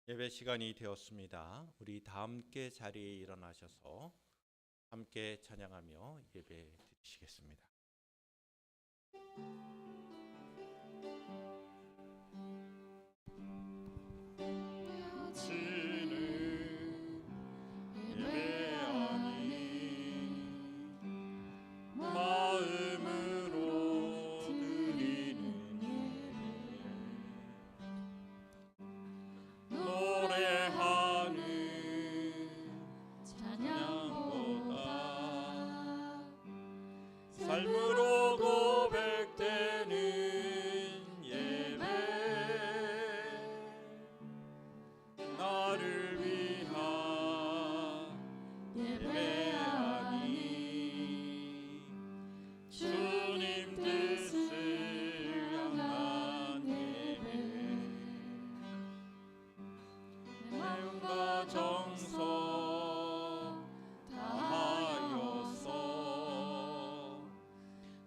예배 시간이 되었습니다. 우리 다 함께 자리에 일어나셔서 함께 찬양하며 예배 드리시겠습니다. 삶으로 고백되는 예배, 나를 위한 예배하니 주님 뜻을 향한 예배, 내 마음과 정성 다하여서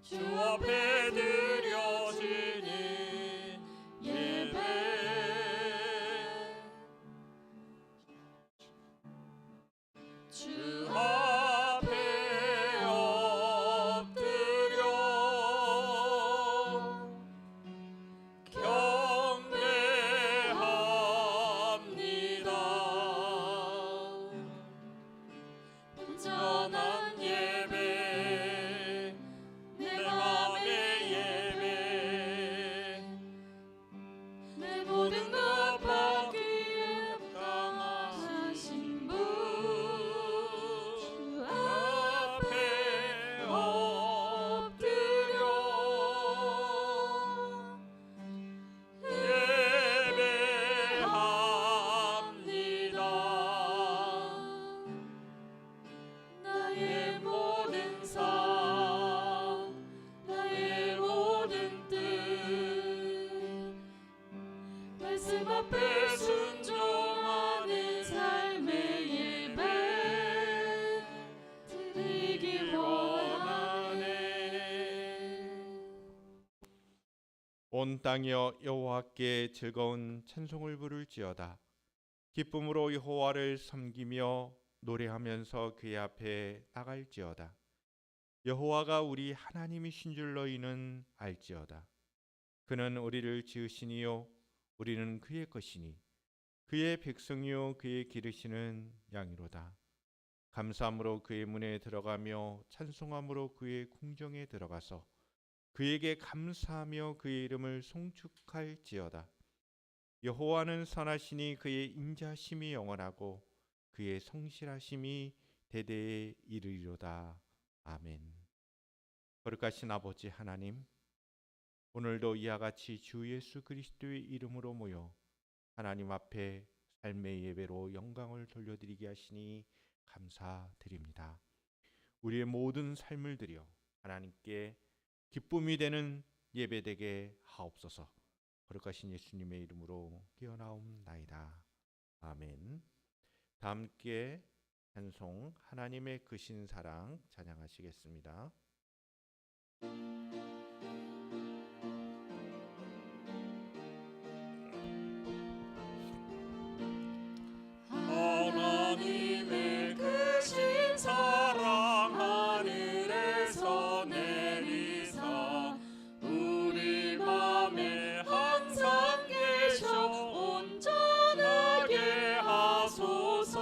주 앞에 드려지는 예배, 주 앞에 엎드려 경배합니다. 온전한 예배, 내 맘의 예배, 내 모든 것 받기에 합당하신 분, 주 앞에 엎드려 예배합니다. 나의 모든 삶, 나의 모든 뜻, 말씀 앞에 순종하는 삶의 예배 드리길 원하네. 온 땅이여 여호와께 즐거운 찬송을 부를지어다. 기쁨으로 여호와를 섬기며 노래하면서 그의 앞에 나갈지어다. 여호와가 우리 하나님이신 줄 너희는 알지어다. 그는 우리를 지으시니요 우리는 그의 것이니 그의 백성이요 그의 기르시는 양이로다. 감사함으로 그의 문에 들어가며 찬송함으로 그의 궁정에 들어가서 그에게 감사하며 그의 이름을 송축할지어다. 여호와는 선하시니 그의 인자심이 영원하고 그의 성실하심이 대대에 이르리로다. 아멘. 거룩하신 아버지 하나님, 오늘도 이와 같이 주 예수 그리스도의 이름으로 모여 하나님 앞에 삶의 예배로 영광을 돌려드리게 하시니 감사드립니다. 우리의 모든 삶을 드려 하나님께 기쁨이 되는 예배되게 하옵소서. 거룩하신 예수님의 이름으로 기원하옵나이다. 아멘. 다 함께 찬송 하나님의 크신 사랑 찬양하시겠습니다. 하나님의 크신 사랑 하늘에서 내리사 우리 맘에 항상 계셔 온전하게 하소서.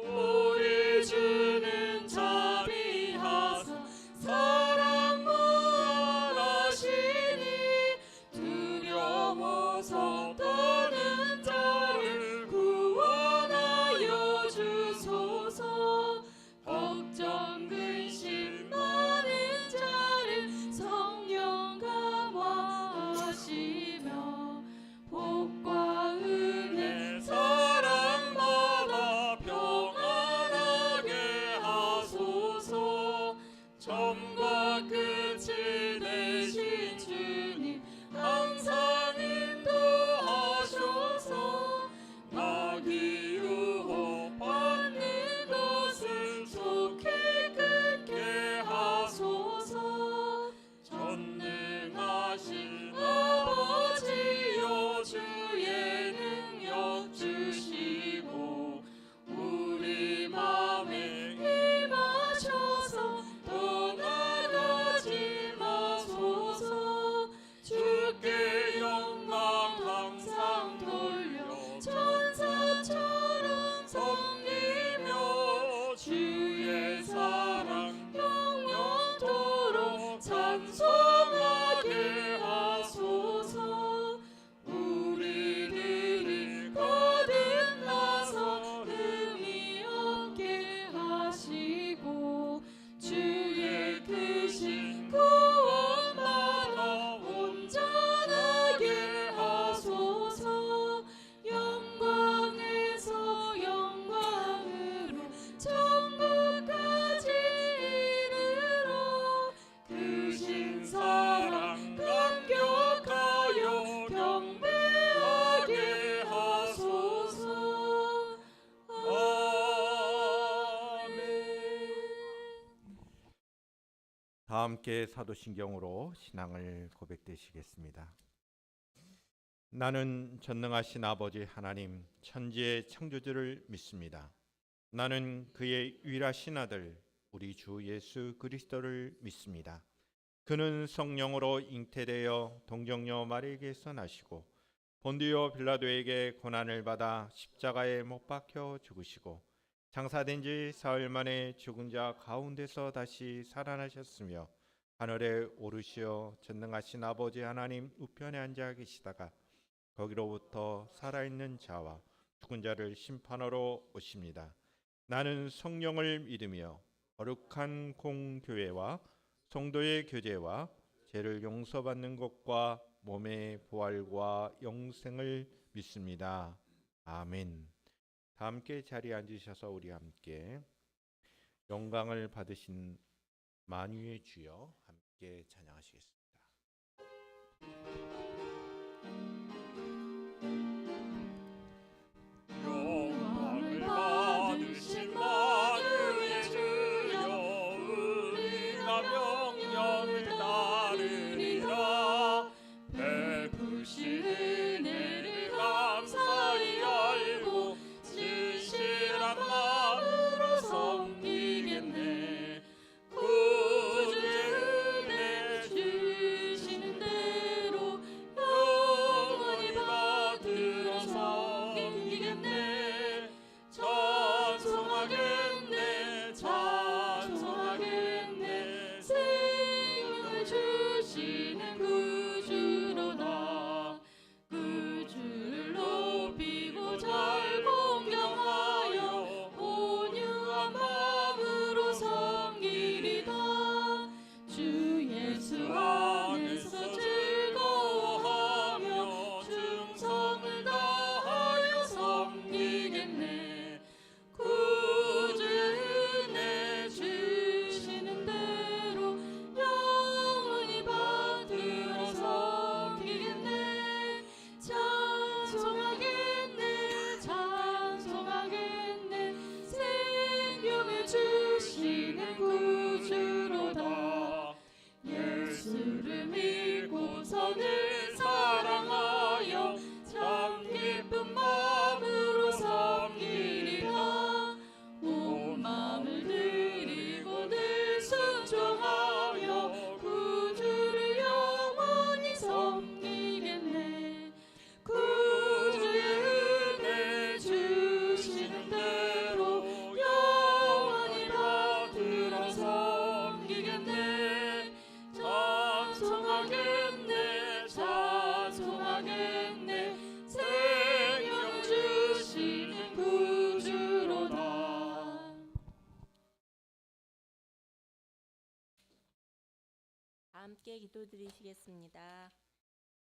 우리 주는 자비하사 사랑 무한 다 함께 사도신경으로 신앙을 고백되시겠습니다. 나는 전능하신 아버지 하나님 천지의 창조주를 믿습니다. 나는 그의 유일하신 아들 우리 주 예수 그리스도를 믿습니다. 그는 성령으로 잉태되어 동정녀 마리아에게서 나시고 본디오 빌라도에게 고난을 받아 십자가에 못 박혀 죽으시고 장사된 지 사흘 만에 죽은 자 가운데서 다시 살아나셨으며 하늘에 오르시어 전능하신 아버지 하나님 우편에 앉아 계시다가 거기로부터 살아있는 자와 죽은 자를 심판하러 오십니다. 나는 성령을 믿으며 거룩한 공교회와 성도의 교제와 죄를 용서받는 것과 몸의 부활과 영생을 믿습니다. 아멘. 다 함께 자리에 앉으셔서 우리 함께 영광을 받으신 만유의 주여 함께 찬양하시겠습니다. 영광을 받으신 만유의 주여 우리가 명령을 따르리라. 베푸신 은혜를 감사히 알고 진실한 마음으로 섬기겠네. 구주의 은혜 주시는 대로 영원히 받들어 섬기겠네. 찬송하겠네 찬송하겠네. 생명을 주시는 구주로다. 구주를 높이고 잘 공경하여 온유한 마음으로 섬기리다. 주 예수 안에서 즐거워하며 충성을 다하여 섬기겠네. 구주의 은혜 주시는 대로 영원히 받들어 섬기겠네. 찬송하겠네 찬송하겠네. 생명을 주시는 구주로다. 예수를 믿고서 늘 사랑하여 참 기쁜 마음으로 섬기리라. 온 마음을 드리고 늘 순종하여 구주를 영원히 섬기겠네. 구주의 은혜 주시는 대로 영원히 받들어 섬기겠네. 찬송하겠네 찬송하겠네. 생명 주시는 구주로다. 함께 기도드리시겠습니다.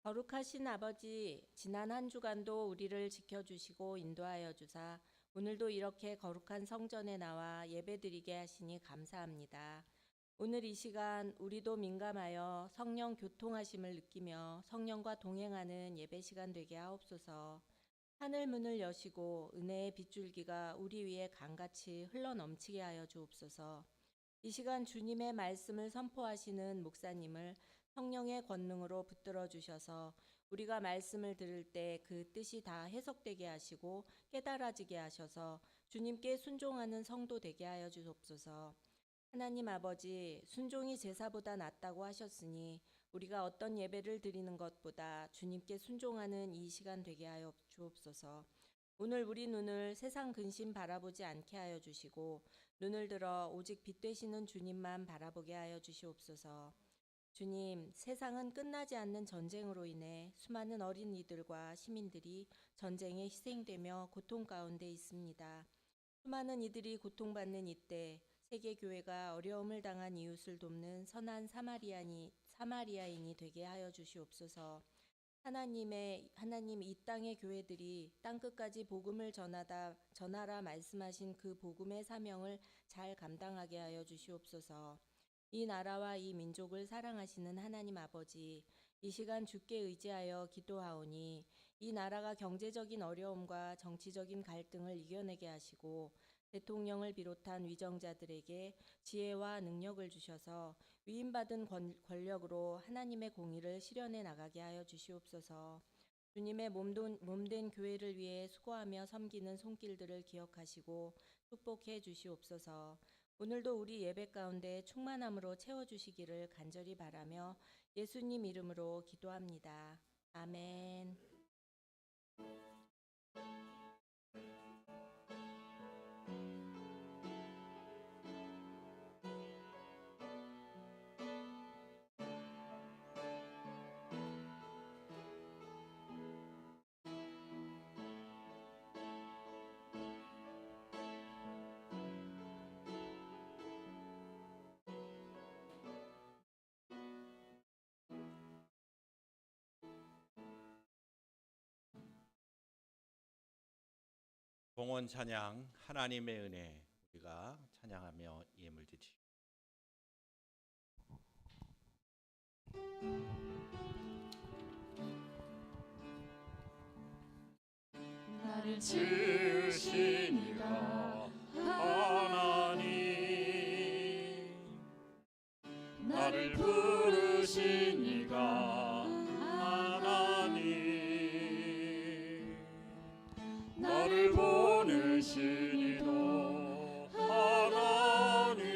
거룩하신 아버지, 지난 한 주간도 우리를 지켜주시고 인도하여 주사 오늘도 이렇게 거룩한 성전에 나와 예배드리게 하시니 감사합니다. 오늘 이 시간 우리도 민감하여 성령 교통하심을 느끼며 성령과 동행하는 예배 시간 되게 하옵소서. 하늘 문을 여시고 은혜의 빗줄기가 우리 위에 강같이 흘러넘치게 하여 주옵소서. 이 시간 주님의 말씀을 선포하시는 목사님을 성령의 권능으로 붙들어 주셔서 우리가 말씀을 들을 때 그 뜻이 다 해석되게 하시고 깨달아지게 하셔서 주님께 순종하는 성도 되게 하여 주옵소서. 하나님 아버지, 순종이 제사보다 낫다고 하셨으니 우리가 어떤 예배를 드리는 것보다 주님께 순종하는 이 시간 되게 하여 주옵소서. 오늘 우리 눈을 세상 근심 바라보지 않게 하여 주시고 눈을 들어 오직 빛 되시는 주님만 바라보게 하여 주시옵소서. 주님, 세상은 끝나지 않는 전쟁으로 인해 수많은 어린이들과 시민들이 전쟁에 희생되며 고통 가운데 있습니다. 수많은 이들이 고통받는 이때 세계교회가 어려움을 당한 이웃을 돕는 선한 사마리아인이 되게 하여 주시옵소서. 하나님 이 땅의 교회들이 땅끝까지 복음을 전하라 말씀하신 그 복음의 사명을 잘 감당하게 하여 주시옵소서. 이 나라와 이 민족을 사랑하시는 하나님 아버지, 이 시간 주께 의지하여 기도하오니 이 나라가 경제적인 어려움과 정치적인 갈등을 이겨내게 하시고 대통령을 비롯한 위정자들에게 지혜와 능력을 주셔서 위임받은 권력으로 하나님의 공의를 실현해 나가게 하여 주시옵소서. 주님의 몸된 교회를 위해 수고하며 섬기는 손길들을 기억하시고 축복해 주시옵소서. 오늘도 우리 예배 가운데 충만함으로 채워주시기를 간절히 바라며 예수님 이름으로 기도합니다. 아멘. 봉헌 찬양 하나님의 은혜 우리가 찬양하며 예물 드리시오. 나를 지으신 이가 하나님, 나를 부르신 이가 하나님, 나를 보내신 이도 하나님,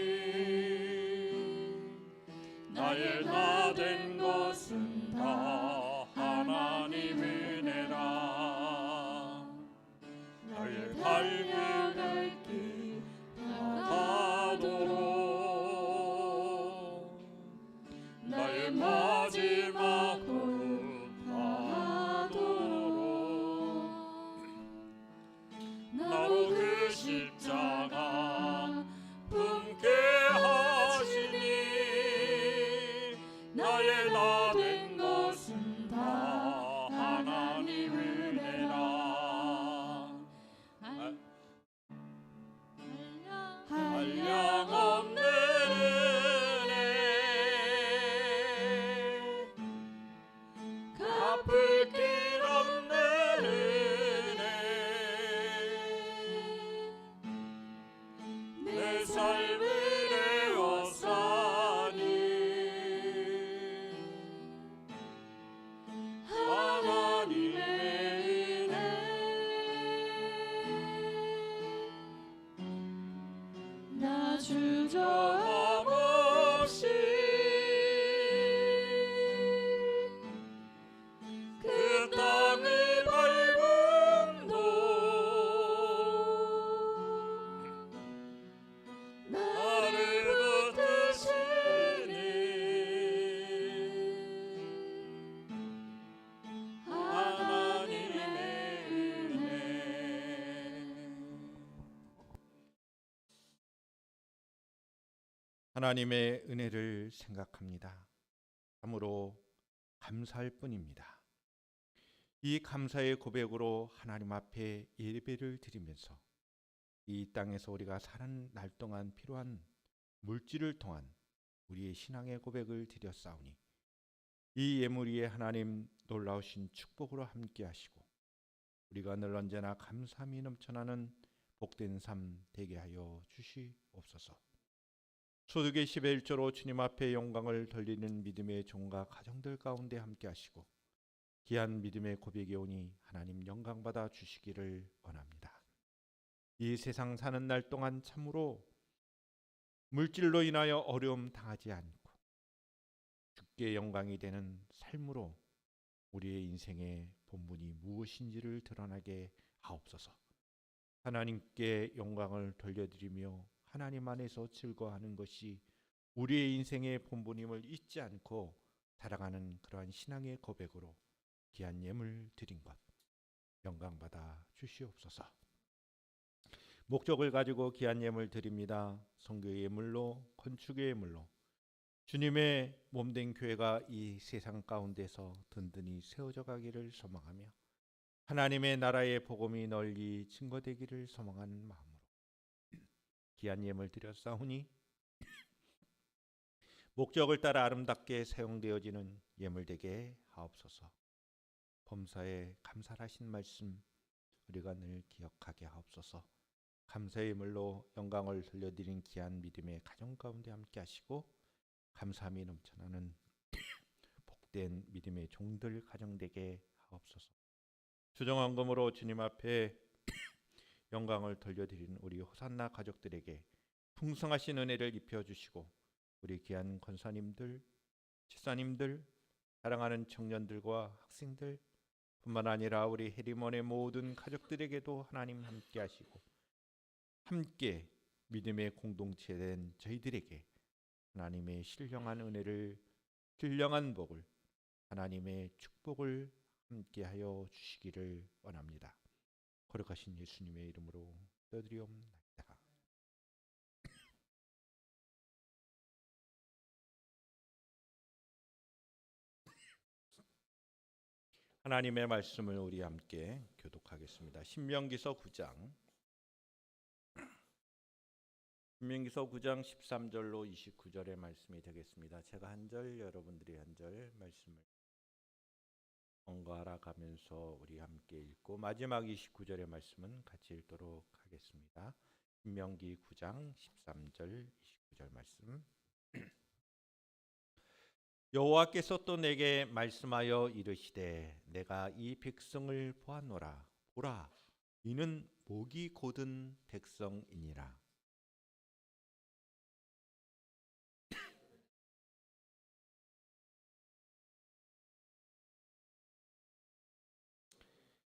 나의 나 된 것은 다 하나님 은혜라. 나의 달려갈 길 다하도록, 나의 마지막 호흡 다하도록, 나로 그 십자가 품게 하시니, 나의 나 된 것은 다 하나님 은혜라. 한량없는 은혜, 갚을 길 없는 은혜, 내 삶을 에워싸니 하나님의 은혜. 나 주저함 없이 그 땅을 밟음도 나를 붙드시니 하나님의 은혜. 하나님의 은혜를 생각합니다. 참으로 감사할 뿐입니다. 이 감사의 고백으로 하나님 앞에 예배를 드리면서 이 땅에서 우리가 사는 날 동안 필요한 물질을 통한 우리의 신앙의 고백을 드렸사오니 이 예물 위에 하나님 놀라우신 축복으로 함께 하시고 우리가 늘 언제나 감사함이 넘쳐나는 복된 삶 되게 하여 주시옵소서. 소득의 10의 1조로 주님 앞에 영광을 돌리는 믿음의 종과 가정들 가운데 함께 하시고 귀한 믿음의 고백이 오니 하나님 영광받아 주시기를 원합니다. 이 세상 사는 날 동안 참으로 물질로 인하여 어려움 당하지 않고 주께 영광이 되는 삶으로 우리의 인생의 본분이 무엇인지를 드러나게 하옵소서. 하나님께 영광을 돌려드리며 하나님 안에서 즐거워하는 것이 우리의 인생의 본분임을 잊지 않고 살아가는 그러한 신앙의 고백으로 귀한 예물 드린 것 영광받아 주시옵소서. 목적을 가지고 귀한 예물 드립니다. 선교의 예물로, 건축의 예물로 주님의 몸된 교회가 이 세상 가운데서 든든히 세워져 가기를 소망하며 하나님의 나라의 복음이 널리 증거되기를 소망하는 마음으로 귀한 예물 드렸사오니 목적을 따라 아름답게 사용되어지는 예물 되게 하옵소서. 범사에 감사하신 말씀 우리가 늘 기억하게 하옵소서. 감사의 물로 영광을 돌려드린 귀한 믿음의 가정 가운데 함께 하시고 감사함이 넘쳐나는 복된 믿음의 종들 가정 되게 하옵소서. 수정헌금으로 주님 앞에 영광을 돌려드리는 우리 호산나 가족들에게 풍성하신 은혜를 입혀주시고 우리 귀한 권사님들, 집사님들, 사랑하는 청년들과 학생들 뿐만 아니라 우리 해리몬의 모든 가족들에게도 하나님 함께 하시고 함께 믿음의 공동체된 저희들에게 하나님의 신령한 은혜를, 신령한 복을, 하나님의 축복을 함께하여 주시기를 원합니다. 거룩하신 예수님의 이름으로 기도드리옵나이다. 하나님의 말씀을 우리 함께 교독하겠습니다. 신명기서 9장 13절로 29절의 말씀이 되겠습니다. 제가 한 절, 여러분들이 한 절 말씀을 번갈아 가면서 우리 함께 읽고 마지막 29절의 말씀은 같이 읽도록 하겠습니다. 신명기 9장 13절 29절 말씀. 여호와께서 또 내게 말씀하여 이르시되 내가 이 백성을 보았노라. 보라, 이는 목이 곧은 백성이니라.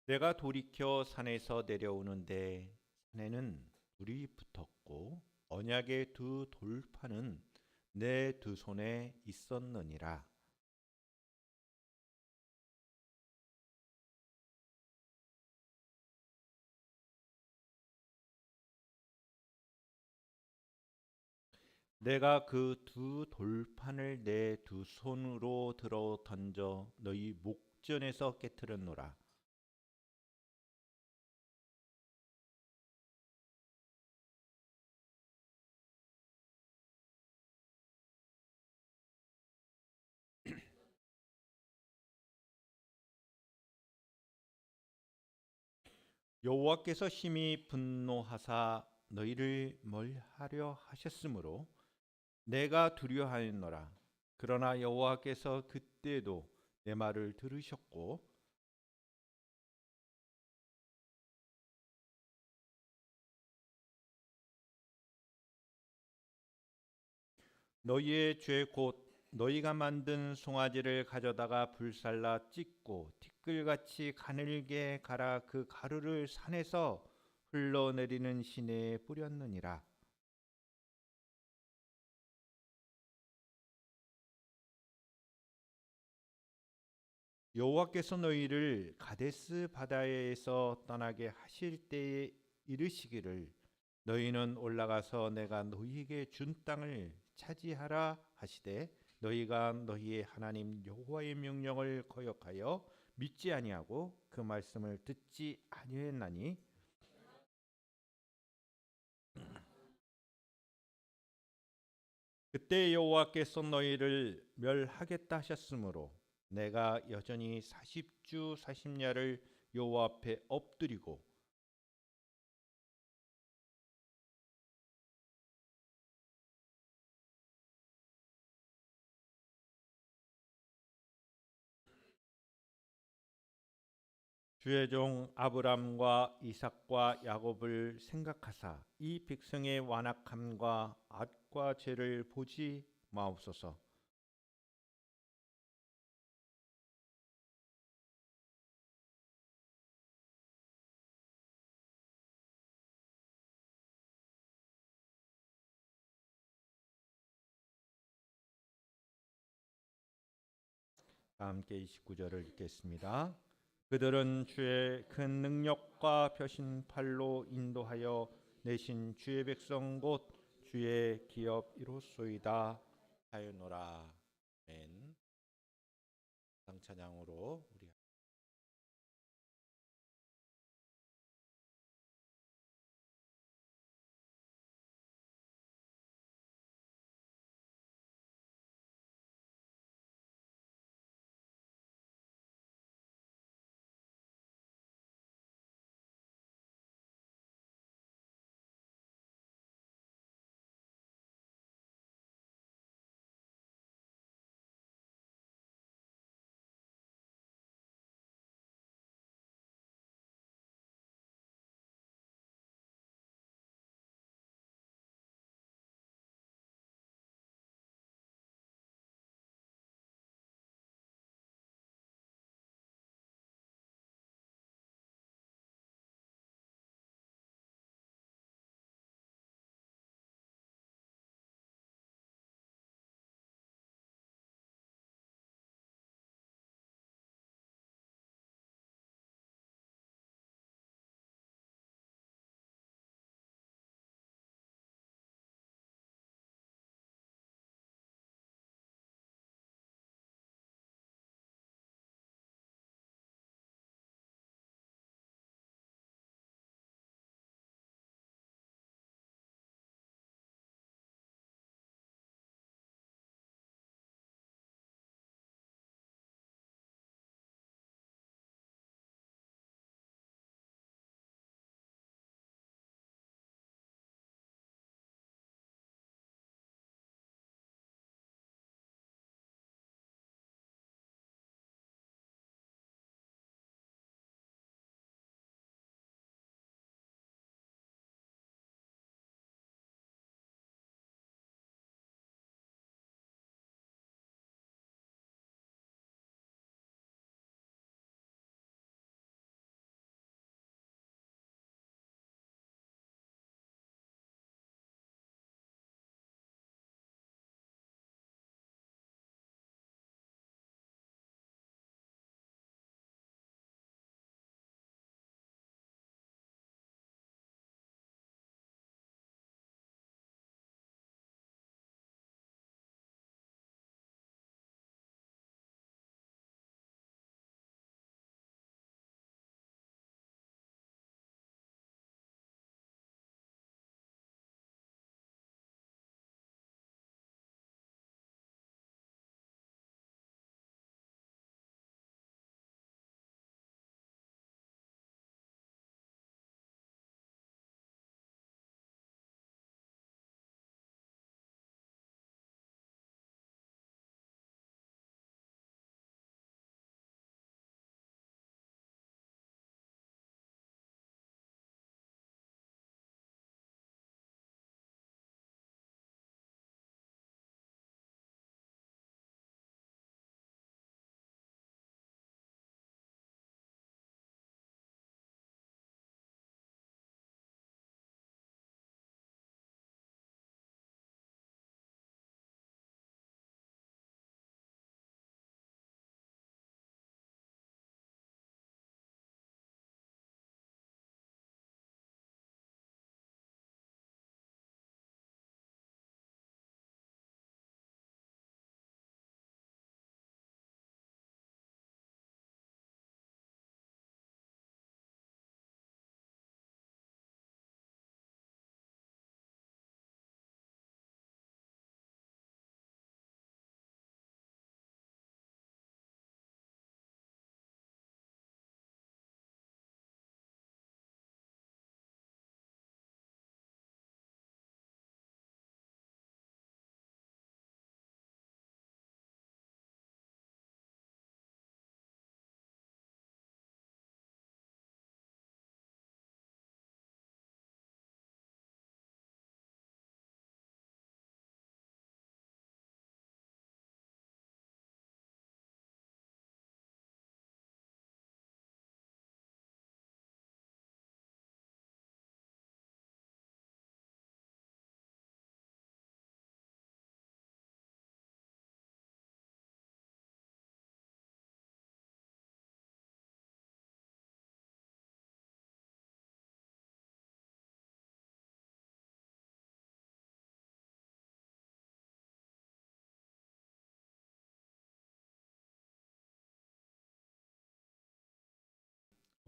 내가 돌이켜 산에서 내려오는데 산에는 불이 붙었고 언약의 두 돌판은 내 두 손에 있었느니라. 내가 그 두 돌판을 내 두 손으로 들어 던져 너희 목전에서 깨뜨렸노라. 여호와께서 심히 분노하사 너희를 멸하려 하셨으므로 내가 두려워하였노라. 그러나 여호와께서 그때도 내 말을 들으셨고 너희의 죄 곧 너희가 만든 송아지를 가져다가 불살라 찢고 티끌같이 가늘게 갈아 그 가루를 산에서 흘러내리는 시내에 뿌렸느니라. 여호와께서 너희를 가데스 바다에서 떠나게 하실 때에 이르시기를 너희는 올라가서 내가 너희에게 준 땅을 차지하라 하시되 너희가 너희의 하나님 여호와의 명령을 거역하여 믿지 아니하고 그 말씀을 듣지 아니했나니 그때 여호와께서 너희를 멸하겠다 하셨으므로 내가 여전히 40주 40야를 여호와 앞에 엎드리고 주의 종 아브람과 이삭과 야곱을 생각하사 이 백성의 완악함과 악과 죄를 보지 마옵소서. 함께 29절을 읽겠습니다. 그들은 주의 큰 능력과 펴신 팔로 인도하여 내신 주의 백성 곧 주의 기업 이로소이다 하였노라. 아멘. 찬양으로 우리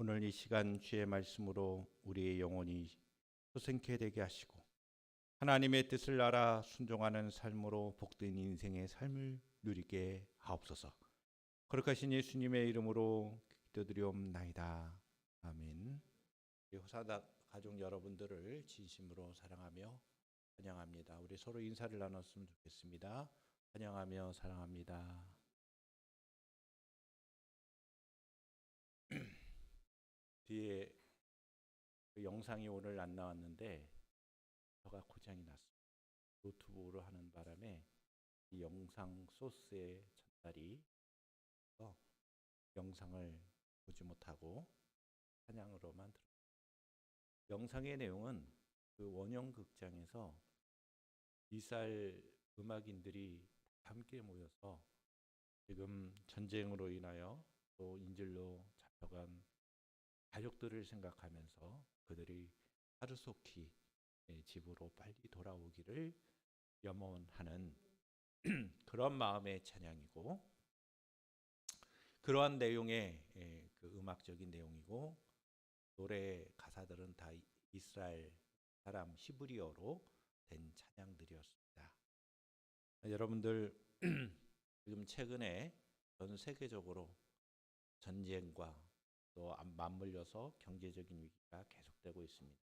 오늘 이 시간 주의 말씀으로 우리의 영혼이 소생케 되게 하시고 하나님의 뜻을 알아 순종하는 삶으로 복된 인생의 삶을 누리게 하옵소서. 거룩하신 예수님의 이름으로 기도드리옵나이다. 아멘. 호사다 가족 여러분들을 진심으로 사랑하며 환영합니다. 우리 서로 인사를 나눴으면 좋겠습니다. 환영하며 사랑합니다. 뒤에 그 영상이 오늘 안 나왔는데 저가 고장이 났어요. 노트북으로 하는 바람에 이 영상 소스의 전달이 영상을 보지 못하고 찬양으로만 들었습니다. 영상의 내용은 그 원형 극장에서 이스라엘 음악인들이 함께 모여서 지금 전쟁으로 인하여 또 인질로 잡혀간 가족들을 생각하면서 그들이 하루속히 집으로 빨리 돌아오기를 염원하는 그런 마음의 찬양이고, 그러한 내용의 그 음악적인 내용이고, 노래 가사들은 다 이스라엘 사람 히브리어로 된 찬양들이었습니다. 여러분들 지금 최근에 전 세계적으로 전쟁과 또 맞물려서 경제적인 위기가 계속되고 있습니다.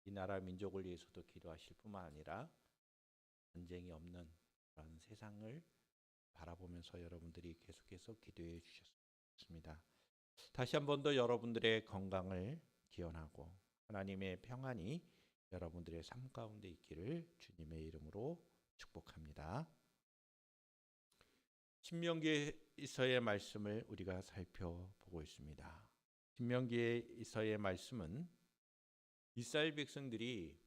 이 나라 민족을 위해서도 기도하실 뿐만 아니라 전쟁이 없는 그런 세상을 바라보면서 여러분들이 계속해서 기도해 주셨습니다. 다시 한 번 더 여러분들의 건강을 기원하고 하나님의 평안이 여러분들의 삶 가운데 있기를 주님의 이름으로 축복합니다. 신명기에서의 말씀을 우리가 살펴보고 있습니다. 신명기에서의 말씀은 이스라엘 백성들이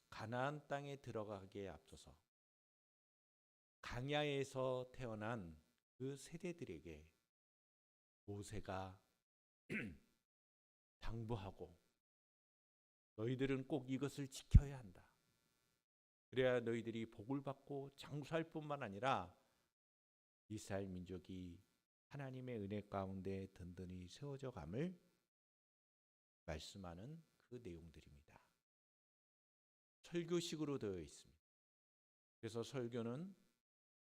가나안 땅에 들어가기에 앞서서 광야에서 태어난 그 세대들에게 모세가 당부하고 너희들은 꼭 이것을 지켜야 한다. 그래야 너희들이 복을 받고 장수할 뿐만 아니라 이스라엘 민족이 하나님의 은혜 가운데 든든히 세워져 감을 말씀하는 그 내용들입니다. 설교식으로 되어 있습니다. 그래서 설교는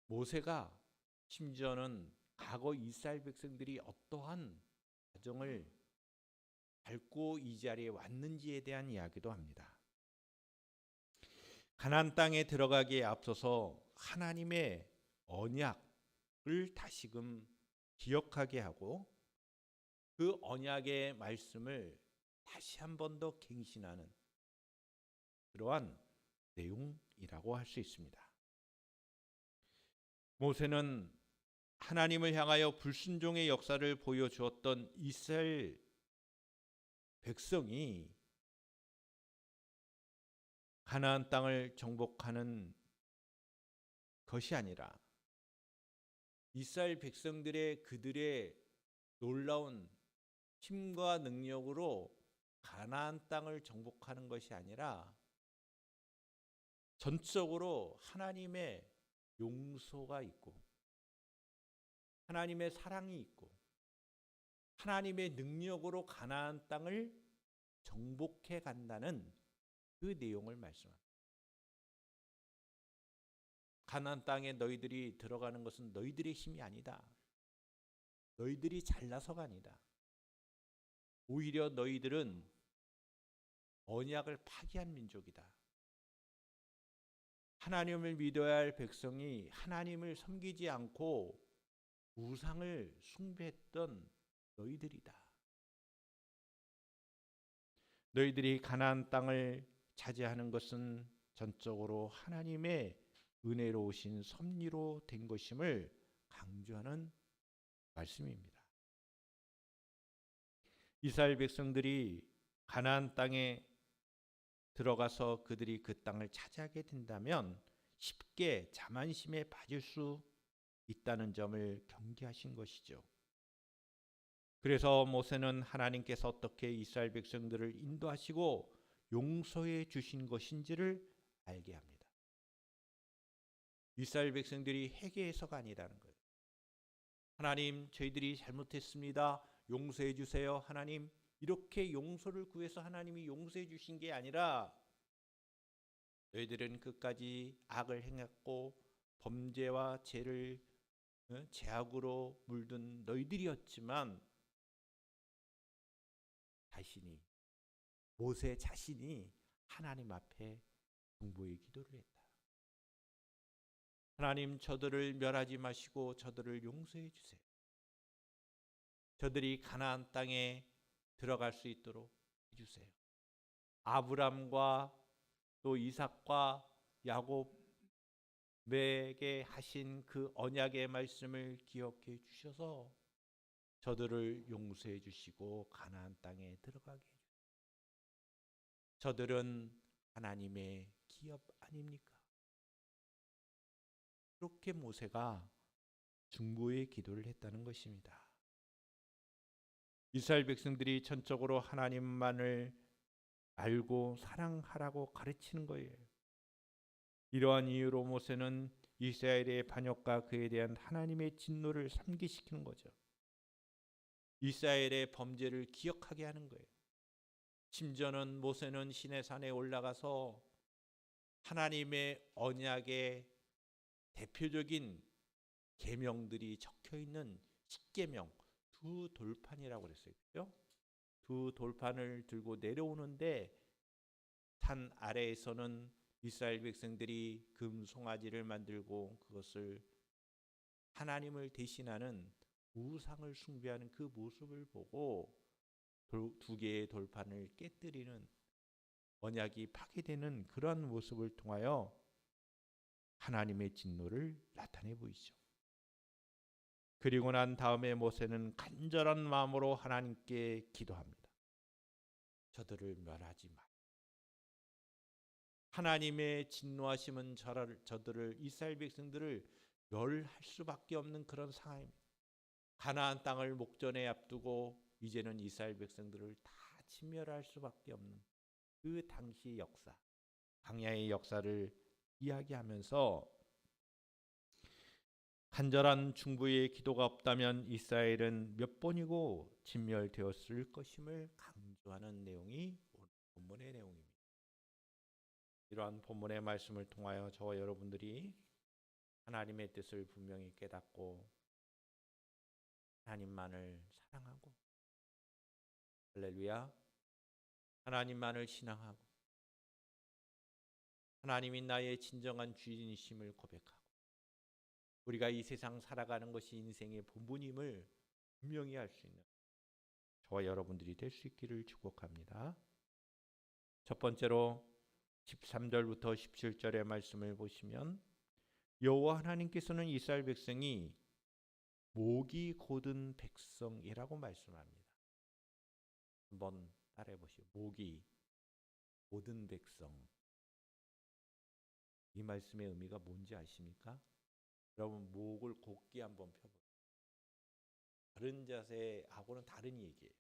모세가 심지어는 과거 이스라엘 백성들이 어떠한 과정을 밟고 이 자리에 왔는지에 대한 이야기도 합니다. 가나안 땅에 들어가기에 앞서서 하나님의 언약을 다시금 기억하게 하고 그 언약의 말씀을 다시 한 번 더 갱신하는 그러한 내용이라고 할 수 있습니다. 모세는 하나님을 향하여 불순종의 역사를 보여주었던 이스라엘 백성이 가나안 땅을 정복하는 것이 아니라 이스라엘 백성들의 그들의 놀라운 힘과 능력으로 가나안 땅을 정복하는 것이 아니라 전적으로 하나님의 용서가 있고 하나님의 사랑이 있고 하나님의 능력으로 가나안 땅을 정복해 간다는 그 내용을 말씀합니다. 가나안 땅에 너희들이 들어가는 것은 너희들의 힘이 아니다. 너희들이 잘나서가 아니다. 오히려 너희들은 언약을 파기한 민족이다. 하나님을 믿어야 할 백성이 하나님을 섬기지 않고 우상을 숭배했던 너희들이다. 너희들이 가나안 땅을 차지하는 것은 전적으로 하나님의 은혜로우신 섭리로 된 것임을 강조하는 말씀입니다. 이스라엘 백성들이 가나안 땅에 들어가서 그들이 그 땅을 차지하게 된다면 쉽게 자만심에 빠질 수 있다는 점을 경계하신 것이죠. 그래서 모세는 하나님께서 어떻게 이스라엘 백성들을 인도하시고 용서해 주신 것인지를 알게 합니다. 이스라엘 백성들이 회개해서가 아니라는 거예요. 하나님, 저희들이 잘못했습니다. 용서해 주세요. 하나님, 이렇게 용서를 구해서 하나님이 용서해 주신 게 아니라 너희들은 끝까지 악을 행했고 범죄와 죄를 죄악으로 물든 너희들이었지만 모세 자신이 하나님 앞에 중보의 기도를 했다. 하나님, 저들을 멸하지 마시고 저들을 용서해 주세요. 저들이 가나안 땅에 들어갈 수 있도록 해주세요. 아브람과 또 이삭과 야곱에게 하신 그 언약의 말씀을 기억해 주셔서 저들을 용서해 주시고 가나안 땅에 들어가게 해주세요. 저들은 하나님의 기업 아닙니까? 그렇게 모세가 중보의 기도를 했다는 것입니다. 이스라엘 백성들이 전적으로 하나님만을 알고 사랑하라고 가르치는 거예요. 이러한 이유로 모세는 이스라엘의 반역과 그에 대한 하나님의 진노를 상기시키는 거죠. 이스라엘의 범죄를 기억하게 하는 거예요. 심지어는 모세는 시내산에 올라가서 하나님의 언약의 대표적인 계명들이 적혀 있는 10계명, 두 돌판이라고 그랬어요. 그렇죠? 두 돌판을 들고 내려오는데 산 아래에서는 이스라엘 백성들이 금 송아지를 만들고 그것을 하나님을 대신하는 우상을 숭배하는 그 모습을 보고 두 개의 돌판을 깨뜨리는 언약이 파괴되는 그러한 모습을 통하여 하나님의 진노를 나타내 보이죠. 그리고 난 다음에 모세는 간절한 마음으로 하나님께 기도합니다. 저들을 멸하지 마. 하나님의 진노하심은 저들을 이스라엘 백성들을 멸할 수밖에 없는 그런 상황입니다. 가나안 땅을 목전에 앞두고 이제는 이스라엘 백성들을 다 진멸할 수밖에 없는 그 당시 역사, 광야의 역사를 이야기하면서 간절한 중보의 기도가 없다면 이스라엘은 몇 번이고 진멸되었을 것임을 강조하는 내용이 오늘 본문의 내용입니다. 이러한 본문의 말씀을 통하여 저와 여러분들이 하나님의 뜻을 분명히 깨닫고 하나님만을 사랑하고 할렐루야, 하나님만을 신앙하고 하나님이 나의 진정한 주인이심을 고백하고 우리가 이 세상 살아가는 것이 인생의 본분임을 분명히 알 수 있는 저와 여러분들이 될 수 있기를 축복합니다. 첫 번째로 13절부터 17절의 말씀을 보시면 여호와 하나님께서는 이스라엘 백성이 목이 곧은 백성이라고 말씀합니다. 한번 따라해 보시오. 목이 곧은 백성. 이 말씀의 의미가 뭔지 아십니까? 여러분, 목을 곧게 한번 펴보세요. 다른 자세하고는 다른 얘기예요.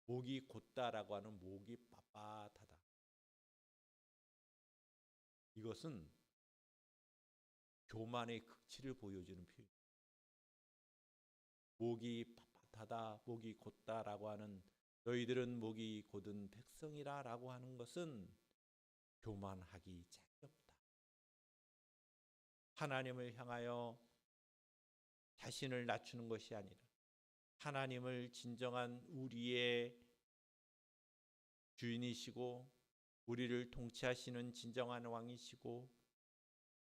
목이 곧다라고 하는 목이 빳빳하다. 이것은 교만의 극치를 보여주는 표현이에요. 목이 빳빳하다, 목이 곧다라고 하는 너희들은 목이 곧은 백성이라라고 하는 것은 교만하기 짝이 없다. 하나님을 향하여 자신을 낮추는 것이 아니라 하나님을 진정한 우리의 주인이시고 우리를 통치하시는 진정한 왕이시고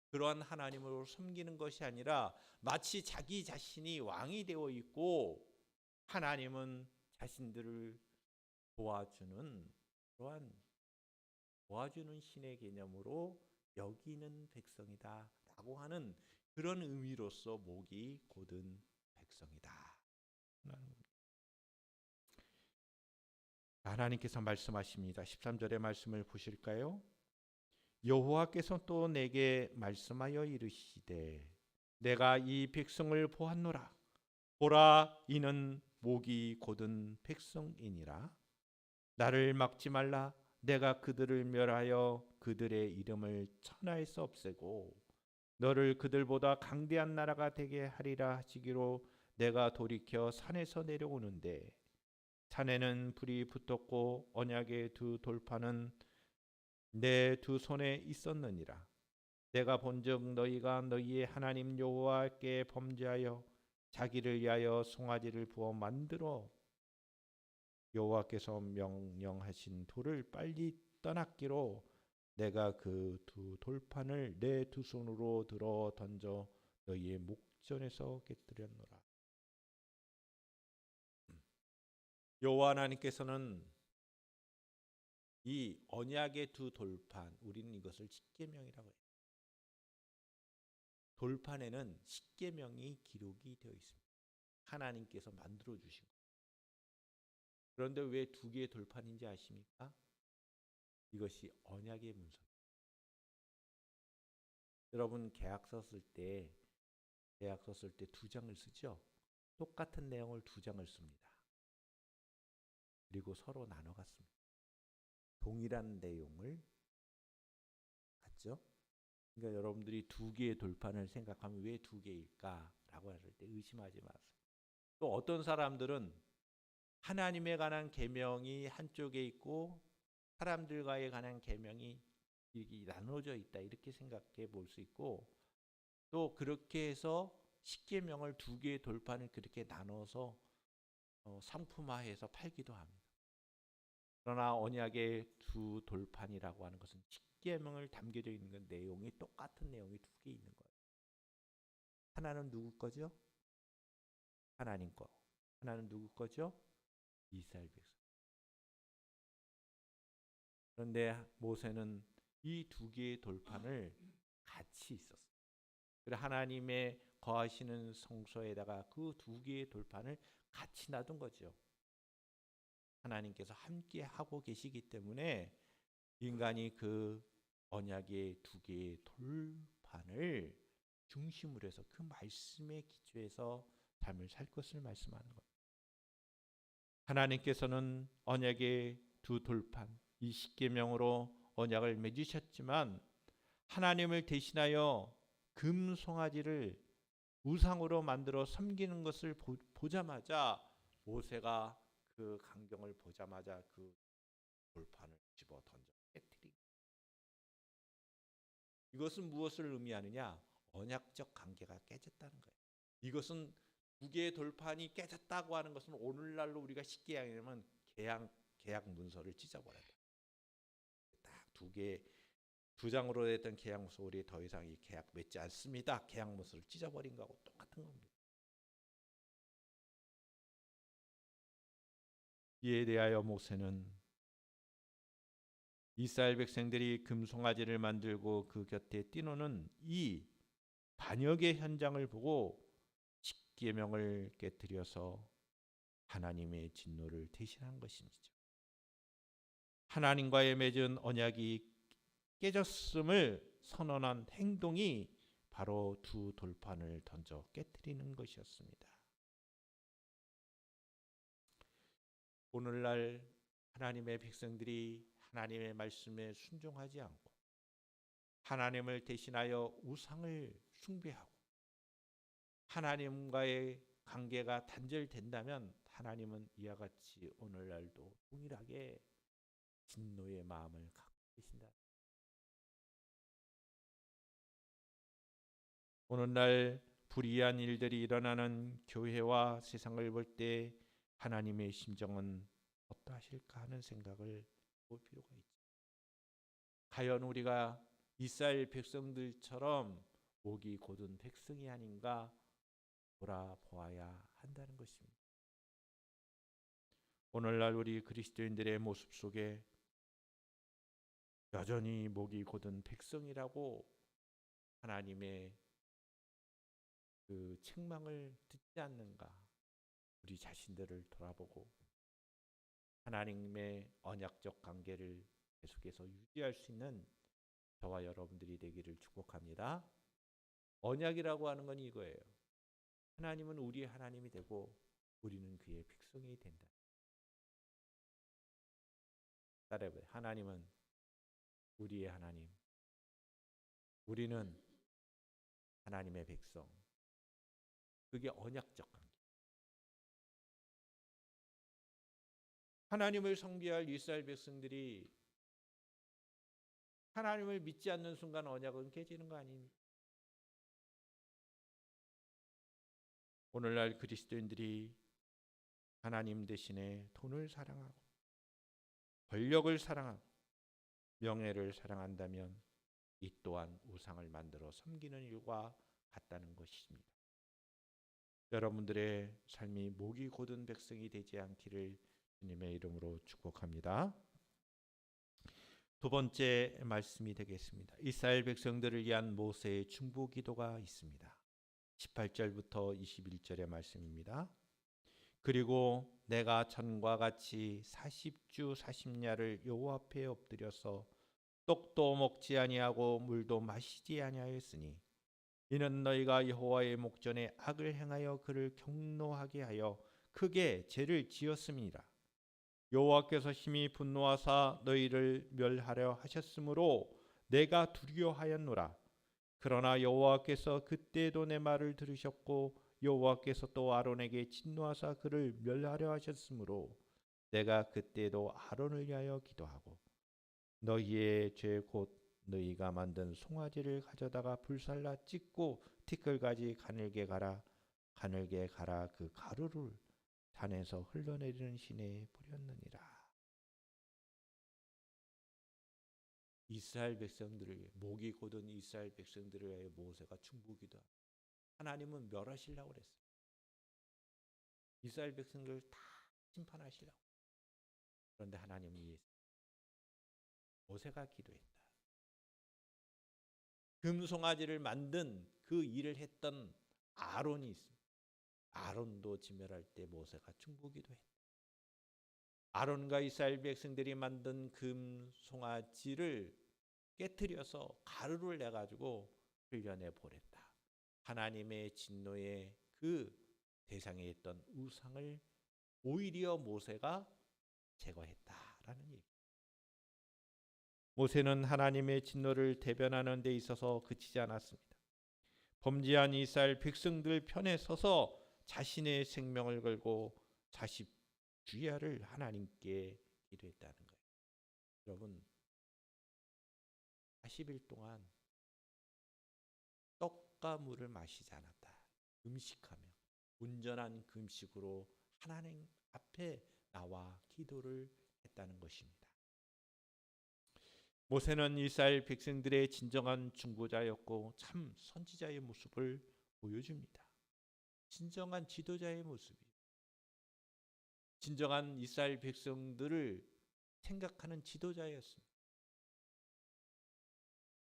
그러한 하나님으로 섬기는 것이 아니라 마치 자기 자신이 왕이 되어 있고 하나님은 자신들을 도와주는 그러한 도와주는 신의 개념으로 여기는 백성이다 라고 하는 그런 의미로서 목이 곧은 백성이다. 하나님께서 말씀하십니다. 13절의 말씀을 보실까요? 여호와께서 또 내게 말씀하여 이르시되 내가 이 백성을 보았노라. 보라, 이는 목이 곧은 백성이니라. 나를 막지 말라. 내가 그들을 멸하여 그들의 이름을 천하에서 없애고 너를 그들보다 강대한 나라가 되게 하리라 하시기로 내가 돌이켜 산에서 내려오는데 산에는 불이 붙었고 언약의 두 돌판은 내 두 손에 있었느니라. 내가 본즉 너희가 너희의 하나님 여호와께 범죄하여 자기를 위하여 송아지를 부어 만들어 여호와께서 명령하신 돌을 빨리 떠났기로 내가 그 두 돌판을 내 두 손으로 들어 던져 너희의 목전에서 깨뜨렸노라. 여호와 하나님께서는 이 언약의 두 돌판, 우리는 이것을 십계명이라고 해요. 돌판에는 십계명이 기록이 되어 있습니다. 하나님께서 만들어 주신 거예요. 그런데 왜 두 개의 돌판인지 아십니까? 이것이 언약의 문서예요. 여러분 계약서 쓸 때 두 장을 쓰죠. 똑같은 내용을 두 장을 씁니다. 그리고 서로 나눠 갔습니다. 동일한 내용을 갖죠. 그러니까 여러분들이 두 개의 돌판을 생각하면 왜 두 개일까라고 할 때 의심하지 마세요. 또 어떤 사람들은 하나님에 관한 계명이 한쪽에 있고 사람들과에 관한 계명이 이렇게 나눠져 있다 이렇게 생각해 볼 수 있고 또 그렇게 해서 십계명을 두 개의 돌판을 그렇게 나눠서 상품화해서 팔기도 합니다. 그러나 언약의 두 돌판이라고 하는 것은 십계명을 담겨져 있는 건 내용이 똑같은 내용이 두 개 있는 거예요. 하나는 누구 거죠? 하나님 거. 하나는 누구 거죠? 이스라엘 백성. 그런데 모세는 이 두 개의 돌판을 같이 있었어요. 그래서 하나님의 거하시는 성소에다가 그 두 개의 돌판을 같이 놔둔 거죠. 하나님께서 함께 하고 계시기 때문에 인간이 그 언약의 두 개의 돌판을 중심으로 해서 그 말씀에 기초해서 삶을 살 것을 말씀하는 거예요. 하나님께서는 언약의 두 돌판, 이 십계명으로 언약을 맺으셨지만 하나님을 대신하여 금 송아지를 우상으로 만들어 섬기는 것을 보자마자 모세가 그 광경을 보자마자 그 돌판을 집어 던져 깨뜨리고 이것은 무엇을 의미하느냐? 언약적 관계가 깨졌다는 거예요. 이것은 두 개의 돌판이 깨졌다고 하는 것은 오늘날로 우리가 쉽게 이야기하면 계약 문서를 찢어버렸다. 딱 두 장으로 됐던 계약 문서 우리 더 이상 이 계약 맺지 않습니다. 계약 문서를 찢어버린 거하고 똑같은 겁니다. 이에 대하여 모세는 이스라엘 백성들이 금송아지를 만들고 그 곁에 띄우는 이 반역의 현장을 보고 십계명을 깨뜨려서 하나님의 진노를 대신한 것입니다. 하나님과의 맺은 언약이 깨졌음을 선언한 행동이 바로 두 돌판을 던져 깨뜨리는 것이었습니다. 오늘날 하나님의 백성들이 하나님의 말씀에 순종하지 않고 하나님을 대신하여 우상을 숭배하고 하나님과의 관계가 단절된다면 하나님은 이와 같이 오늘날도 동일하게 진노의 마음을 갖고 계신다. 오늘날 불의한 일들이 일어나는 교회와 세상을 볼 때 하나님의 심정은 어떠하실까 하는 생각을 볼 필요가 있죠. 과연 우리가 이스라엘 백성들처럼 목이 곧은 백성이 아닌가 돌아보아야 한다는 것입니다. 오늘날 우리 그리스도인들의 모습 속에 여전히 목이 곧은 백성이라고 하나님의 그 책망을 듣지 않는가 우리 자신들을 돌아보고 하나님의 언약적 관계를 계속해서 유지할 수 있는 저와 여러분들이 되기를 축복합니다. 언약이라고 하는 건 이거예요. 하나님은 우리의 하나님이 되고 우리는 그의 백성이 된다. 따라해봐요. 하나님은 우리의 하나님, 우리는 하나님의 백성. 그게 언약적 관계. 하나님을 섬겨야 할 이스라엘 백성들이 하나님을 믿지 않는 순간 언약은 깨지는 거 아닙니까? 오늘날 그리스도인들이 하나님 대신에 돈을 사랑하고 권력을 사랑하고 명예를 사랑한다면 이 또한 우상을 만들어 섬기는 일과 같다는 것입니다. 여러분들의 삶이 목이 곧은 백성이 되지 않기를 주님의 이름으로 축복합니다. 두 번째 말씀이 되겠습니다. 이스라엘 백성들을 위한 모세의 중보 기도가 있습니다. 18절부터 21절의 말씀입니다. 그리고 내가 전과 같이 40주 40야를 여호와 앞에 엎드려서 떡도 먹지 아니하고 물도 마시지 아니하였으니 이는 너희가 여호와의 목전에 악을 행하여 그를 경노하게 하여 크게 죄를 지었음이니라. 여호와께서 심히 분노하사 너희를 멸하려 하셨으므로 내가 두려워하였노라. 그러나 여호와께서 그때도 내 말을 들으셨고 여호와께서 또 아론에게 진노하사 그를 멸하려 하셨으므로 내가 그때도 아론을 위하여 기도하고 너희의 죄 곧 너희가 만든 송아지를 가져다가 불살라 찢고 티끌가지 가늘게 가라 그 가루를 산에서 흘러내리는 시내에 뿌렸느니라. 이스라엘 백성들을 위해 목이 곧은 이스라엘 백성들을 위해 모세가 중보기도합니다. 하나님은 멸하시려고 그랬어요. 이스라엘 백성들을 다 심판하시려고. 그런데 하나님이 모세가 기도했다. 금송아지를 만든 그 일을 했던 아론이 있습니다. 아론도 진멸할 때 모세가 중보기도했다. 아론과 이스라엘 백성들이 만든 금송아지를 깨뜨려서 가루를 내가지고 흘려내 보냈다. 하나님의 진노의 그 대상에 있던 우상을 오히려 모세가 제거했다라는 얘기. 모세는 하나님의 진노를 대변하는 데 있어서 그치지 않았습니다. 범죄한 이스라엘 백성들 편에 서서 자신의 생명을 걸고 자식 주야를 하나님께 기도했다는 거예요. 여러분 40일 동안 떡과 물을 마시지 않았다. 금식하며 온전한 금식으로 하나님 앞에 나와 기도를 했다는 것입니다. 모세는 이스라엘 백성들의 진정한 중보자였고 참 선지자의 모습을 보여줍니다. 진정한 지도자의 모습이에요. 진정한 이스라엘 백성들을 생각하는 지도자였습니다.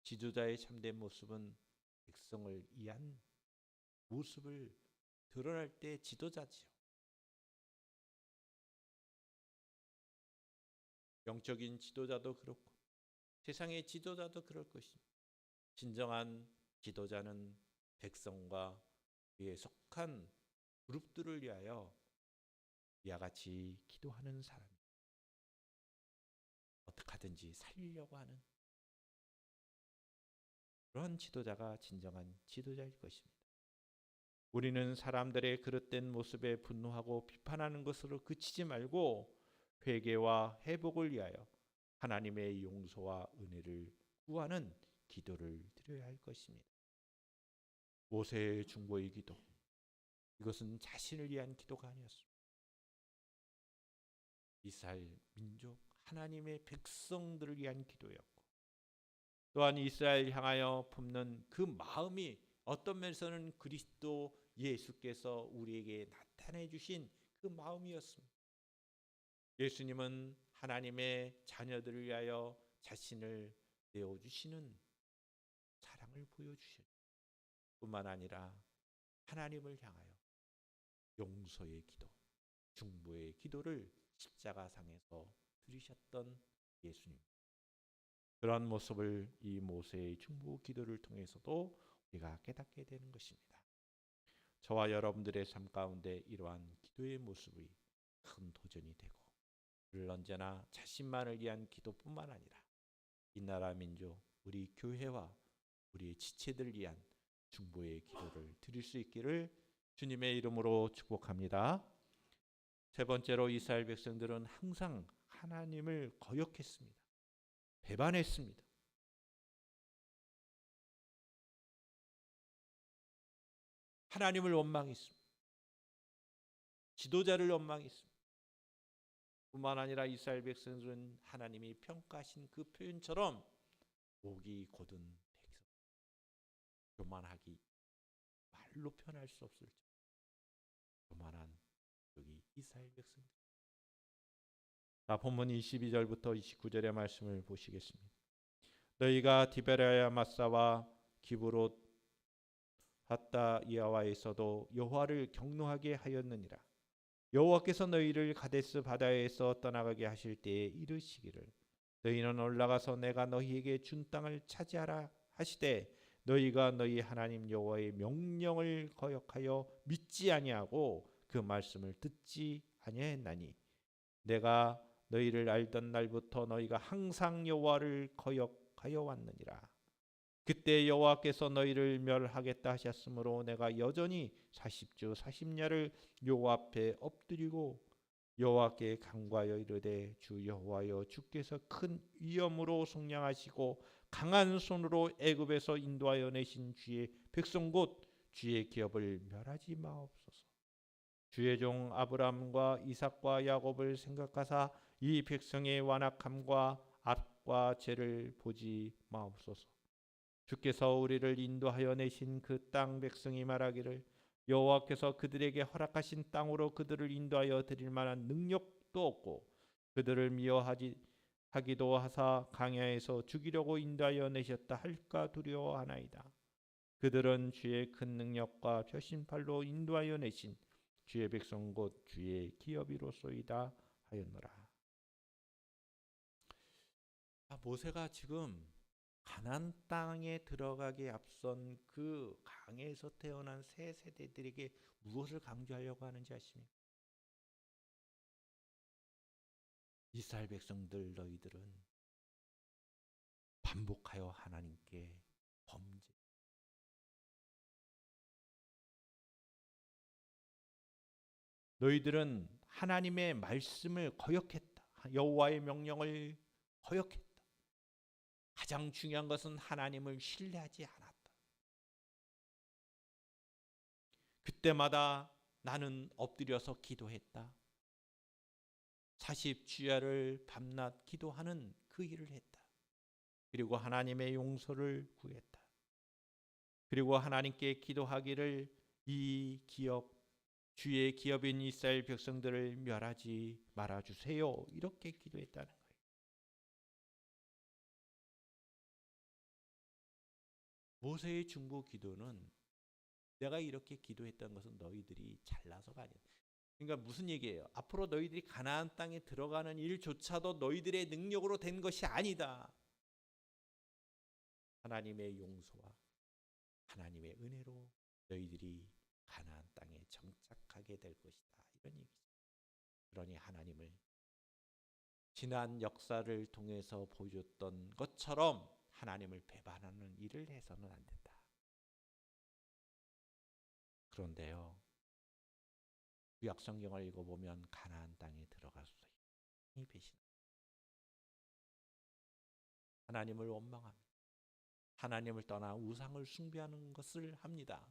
지도자의 참된 모습은 백성을 위한 모습을 드러날 때 지도자지요. 영적인 지도자도 그렇고 세상의 지도자도 그럴 것입니다. 진정한 지도자는 백성과 그에 속한 그룹들을 위하여 이와 같이 기도하는 사람입니다. 어떻게 하든지 살리려고 하는 그런 지도자가 진정한 지도자일 것입니다. 우리는 사람들의 그릇된 모습에 분노하고 비판하는 것으로 그치지 말고 회개와 회복을 위하여 하나님의 용서와 은혜를 구하는 기도를 드려야 할 것입니다. 모세의 중보의 기도, 이것은 자신을 위한 기도가 아니었습니다. 이스라엘 민족 하나님의 백성들을 위한 기도였고 또한 이스라엘 향하여 품는 그 마음이 어떤 면에서는 그리스도 예수께서 우리에게 나타내 주신 그 마음이었습니다. 예수님은 하나님의 자녀들을 위하여 자신을 내어주시는 사랑을 보여주셨죠. 뿐만 아니라 하나님을 향하여 용서의 기도, 중보의 기도를 십자가상에서 드리셨던 예수님. 그런 모습을 이 모세의 중보 기도를 통해서도 우리가 깨닫게 되는 것입니다. 저와 여러분들의 삶 가운데 이러한 기도의 모습이 큰 도전이 되고 우리를 언제나 자신만을 위한 기도뿐만 아니라 이 나라 민족, 우리 교회와 우리의 지체들을 위한 중보의 기도를 드릴 수 있기를 주님의 이름으로 축복합니다. 세 번째로 이스라엘 백성들은 항상 하나님을 거역했습니다. 배반했습니다. 하나님을 원망했습니다. 지도자를 원망했습니다. 뿐만 아니라 이스라엘 백성들은 하나님이 평가하신 그 표현처럼 목이 곧은 백성, 교만하기 말로 표현할 수 없을 정도로 교만한 여기 이스라엘 백성들. 자, 본문 22절부터 29절의 말씀을 보시겠습니다. 너희가 디베라야 마사와 기브롯 핫다이아와에서도 여호와를 경노하게 하였느니라. 여호와께서 너희를 가데스 바다에서 떠나가게 하실 때에 이르시기를 너희는 올라가서 내가 너희에게 준 땅을 차지하라 하시되 너희가 너희 하나님 여호와의 명령을 거역하여 믿지 아니하고 그 말씀을 듣지 아니하였나니 내가 너희를 알던 날부터 너희가 항상 여호와를 거역하여 왔느니라. 그때 여호와께서 너희를 멸하겠다 하셨으므로 내가 여전히 40주 40야를 여호와 앞에 엎드리고 여호와께 간구하여 이르되 주 여호와여 주께서 큰 위엄으로 속량하시고 강한 손으로 애굽에서 인도하여 내신 주의 백성 곧 주의 기업을 멸하지 마옵소서. 주의 종 아브라함과 이삭과 야곱을 생각하사 이 백성의 완악함과 악과 죄를 보지 마옵소서. 주께서 우리를 인도하여 내신 그 땅 백성이 말하기를 여호와께서 그들에게 허락하신 땅으로 그들을 인도하여 드릴 만한 능력도 없고 그들을 미워하기도 하사 광야에서 죽이려고 인도하여 내셨다 할까 두려워하나이다. 그들은 주의 큰 능력과 표심팔로 인도하여 내신 주의 백성 곧 주의 기업이로소이다 하였노라. 모세가 지금 가나안 땅에 들어가기 앞선 그 강에서 태어난 새 세대들에게 무엇을 강조하려고 하는지 아십니까? 이스라엘 백성들 너희들은 반복하여 하나님께 범죄. 너희들은 하나님의 말씀을 거역했다. 여호와의 명령을 거역했다. 가장 중요한 것은 하나님을 신뢰하지 않았다. 그때마다 나는 엎드려서 기도했다. 40주야를 밤낮 기도하는 그 일을 했다. 그리고 하나님의 용서를 구했다. 그리고 하나님께 기도하기를 이 기업, 주의 기업인 이스라엘 백성들을 멸하지 말아주세요. 이렇게 기도했다는 거예요. 모세의 중보 기도는 내가 이렇게 기도했던 것은 너희들이 잘나서가 아니야. 그러니까 무슨 얘기예요? 앞으로 너희들이 가나안 땅에 들어가는 일조차도 너희들의 능력으로 된 것이 아니다. 하나님의 용서와 하나님의 은혜로 너희들이 가나안 땅에 정착하게 될 것이다. 이런 얘기죠. 그러니 하나님을 지난 역사를 통해서 보여줬던 것처럼 하나님을 배반하는 일을 해서는 안 된다. 그런데요, 구약 성경을 읽어보면 가나안 땅에 들어가서 이 배신, 하나님을 원망합니다. 하나님을 떠나 우상을 숭배하는 것을 합니다.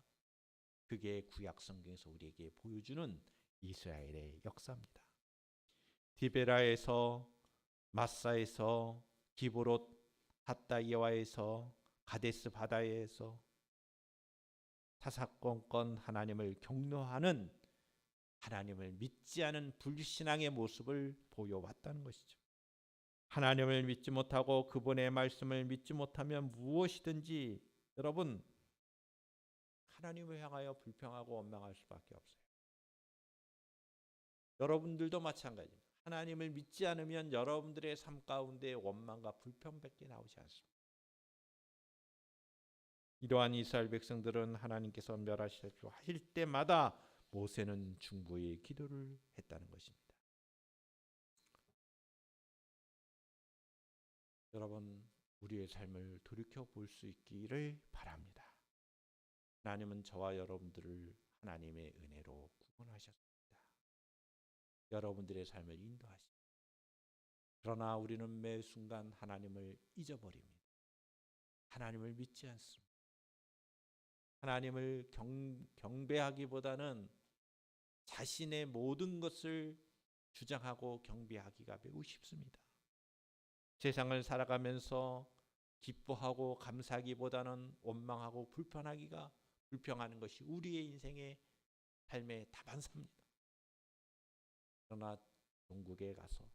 그게 구약 성경에서 우리에게 보여주는 이스라엘의 역사입니다. 디베라에서, 마사에서, 기브롯 핫다이아와에서, 가데스 바다에서 사사건건 하나님을 경노하는, 하나님을 믿지 않은 불신앙의 모습을 보여왔다는 것이죠. 하나님을 믿지 못하고 그분의 말씀을 믿지 못하면 무엇이든지 여러분 하나님을 향하여 불평하고 원망할 수밖에 없어요. 여러분들도 마찬가지입니다. 하나님을 믿지 않으면 여러분들의 삶 가운데 원망과 불평밖에 나오지 않습니다. 이러한 이스라엘 백성들은 하나님께서 멸하시려 하실 때마다 모세는 중보의 기도를 했다는 것입니다. 여러분, 우리의 삶을 돌이켜 볼 수 있기를 바랍니다. 하나님은 저와 여러분들을 하나님의 은혜로 구원하셨습니다. 여러분들의 삶을 인도하십니다. 그러나 우리는 매 순간 하나님을 잊어버립니다. 하나님을 믿지 않습니다. 하나님을 경배하기보다는 자신의 모든 것을 주장하고 경배하기가 매우 쉽습니다. 세상을 살아가면서 기뻐하고 감사하기보다는 원망하고 불평하는 것이 우리의 인생의 삶의 다반사입니다. 그러나 종국에 가서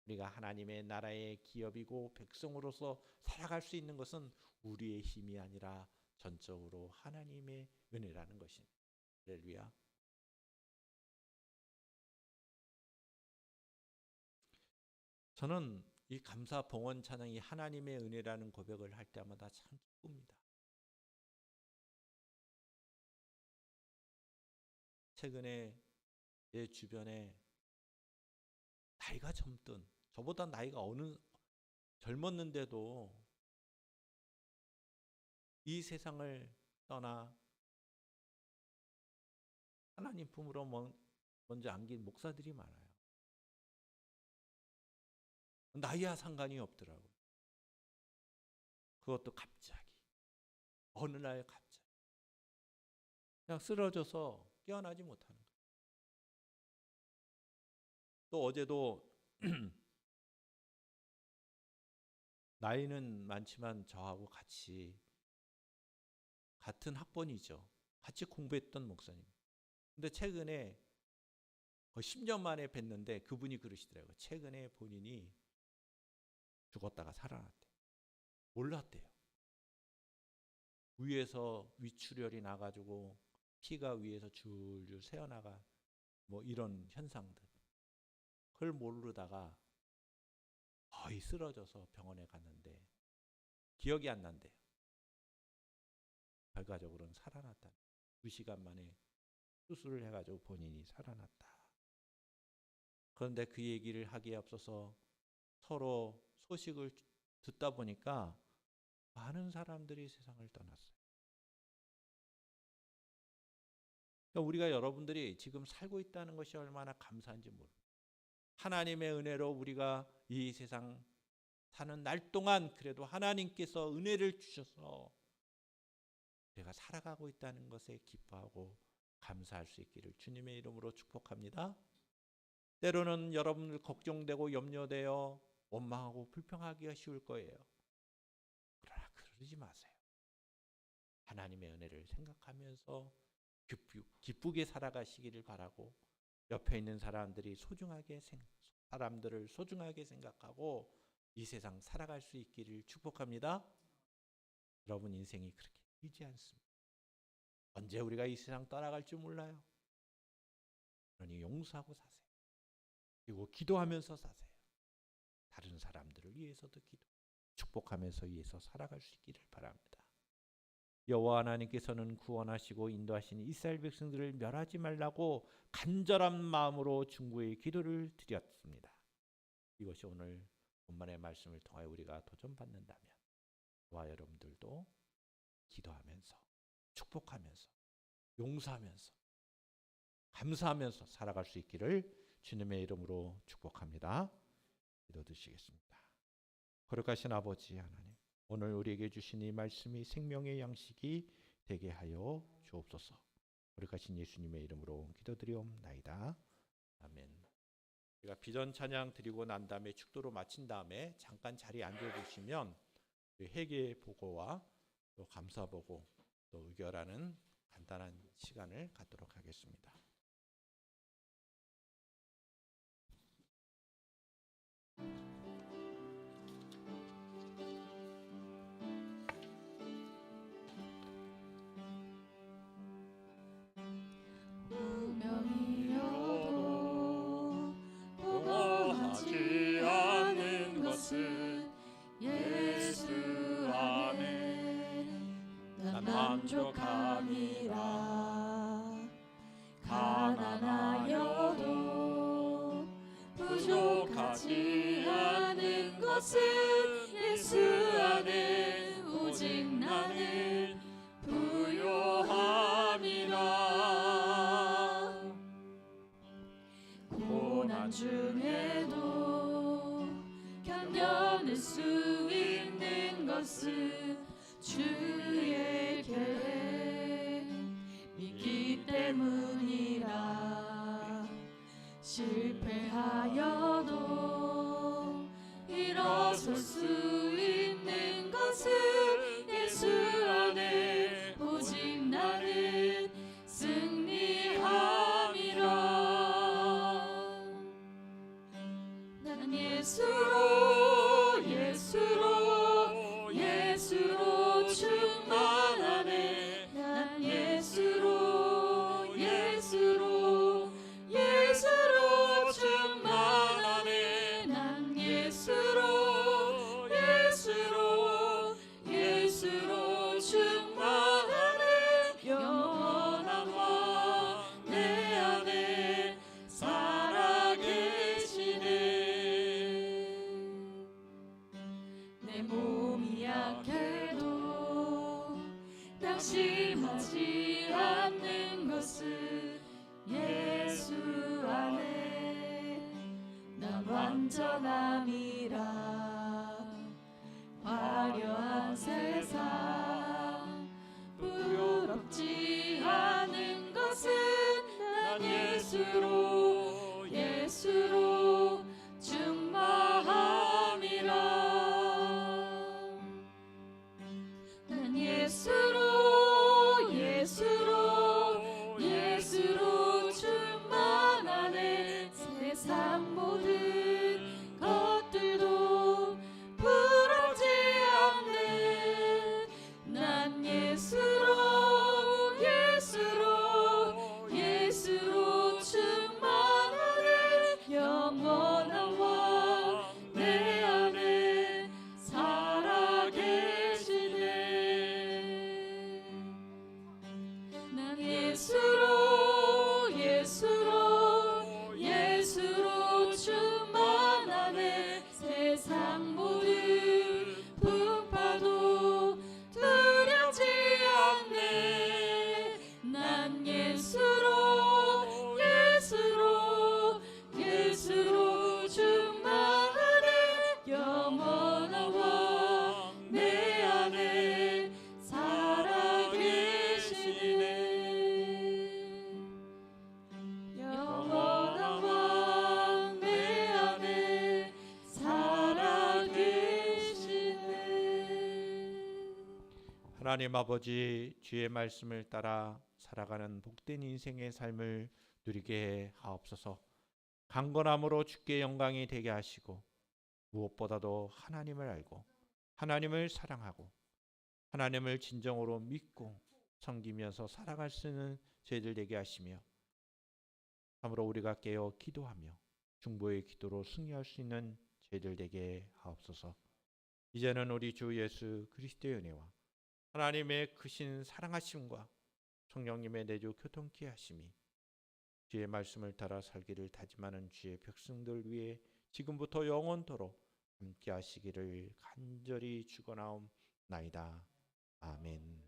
우리가 하나님의 나라의 기업이고 백성으로서 살아갈 수 있는 것은 우리의 힘이 아니라 전적으로 하나님의 은혜라는 것입니다. 할렐루야. 저는 이 감사 봉헌 찬양이 하나님의 은혜라는 고백을 할 때마다 참 기쁩니다. 최근에 제 주변에 나이가 젊든 저보다 나이가 젊었는데도 이 세상을 떠나 하나님 품으로 먼저 안긴 목사들이 많아요. 나이와 상관이 없더라고요. 그것도 갑자기 어느 날 갑자기 그냥 쓰러져서 깨어나지 못하는 거예요. 또 어제도 나이는 많지만 저하고 같은 학번이죠. 같이 공부했던 목사님. 근데 최근에 거의 10년 만에 뵀는데 그분이 그러시더라고요. 최근에 본인이 죽었다가 살아났대요. 몰랐대요. 위에서 위출혈이 나가지고 피가 위에서 줄줄 새어나가 이런 현상들. 그걸 모르다가 거의 쓰러져서 병원에 갔는데 기억이 안 난대요. 결과적으로는 살아났다. 2시간 만에 수술을 해가지고 본인이 살아났다. 그런데 그 얘기를 하기에 앞서서 서로 소식을 듣다 보니까 많은 사람들이 세상을 떠났어요. 그러니까 우리가 여러분들이 지금 살고 있다는 것이 얼마나 감사한지 모릅니다. 하나님의 은혜로 우리가 이 세상 사는 날 동안 그래도 하나님께서 은혜를 주셔서 우리가 살아가고 있다는 것에 기뻐하고 감사할 수 있기를 주님의 이름으로 축복합니다. 때로는 여러분들 걱정되고 염려되어 원망하고 불평하기가 쉬울 거예요. 그러나 그러지 마세요. 하나님의 은혜를 생각하면서 기쁘게 살아가시기를 바라고 옆에 있는 사람들을 소중하게 생각하고 이 세상 살아갈 수 있기를 축복합니다. 여러분 인생이 그렇게 길지 않습니다. 언제 우리가 이 세상 떠나갈지 몰라요. 그러니 용서하고 사세요. 그리고 기도하면서 사세요. 다른 사람들을 위해서도 축복하면서 위해서 살아갈 수 있기를 바랍니다. 여호와 하나님께서는 구원하시고 인도하신 이스라엘 백성들을 멸하지 말라고 간절한 마음으로 중보의 기도를 드렸습니다. 이것이 오늘 본문의 말씀을 통하여 우리가 도전받는다면 저와 여러분들도 기도하면서 축복하면서 용서하면서 감사하면서 살아갈 수 있기를 주님의 이름으로 축복합니다. 기도드리겠습니다. 거룩하신 아버지 하나님, 오늘 우리에게 주신 이 말씀이 생명의 양식이 되게 하여 주옵소서. 거룩하신 예수님의 이름으로 기도드리옵나이다. 아멘. 우리가 비전 찬양 드리고 난 다음에 축도로 마친 다음에 잠깐 자리에 앉아주시면 회개 보고와 또 감사 보고 또 의결하는 간단한 시간을 갖도록 하겠습니다. 운명이어도 보고하지 않는 것은 예수 안에 난 만족함이라. 가난하여도 부족하지 않은 것은 예수 안에 오직 나는 부요함이라. 중에도 견뎌낼 수 있는 것은 주의 계획 믿기 때문이라. 실패하여도 일어설 수 있는 것은 예수 안에 오직 나는 승리함이라. 난 예수로 예수로 충만하네. 난 예수로 충만하네. 난 예수로 충만하네. 영원한 왕 내 안에 살아계시네. 내 몸이 약해도 낙심하지 않는 것은 예수 안에 난 완전함이라. 화려한 세상 부럽지 않은 것은 난 예수로 충만함이라. 난 예수로 충만하네. 세상 모든 것들도 부럽지 않네. 난 예수로 충만하네. 영원한 왕 내 안에 살아계시네. 난 예수로 충만하네. 세상 모든 풍파도 두렵지 않네. 난 예수로 충만하네. 영원한 왕 내 안에 살아계시네. 영원한 왕 내 안에 살아계시네. 하나님 아버지, 주의 말씀을 따라 살아가는 복된 인생의 삶을 누리게 하옵소서. 강건함으로 주께 영광이 되게 하시고 무엇보다도 하나님을 알고 하나님을 사랑하고 하나님을 진정으로 믿고 섬기면서 살아갈 수 있는 저희들 되게 하시며, 참으로 우리가 깨어 기도하며 중보의 기도로 승리할 수 있는 저희들 되게 하옵소서. 이제는 우리 주 예수 그리스도의 은혜와 하나님의 크신 사랑하심과 성령님의 내주 교통케 하심이 주의 말씀을 따라 살기를 다짐하는 주의 백성들 위해 지금부터 영원토록 함께 하시기를 간절히 축원하옵나이다. 아멘.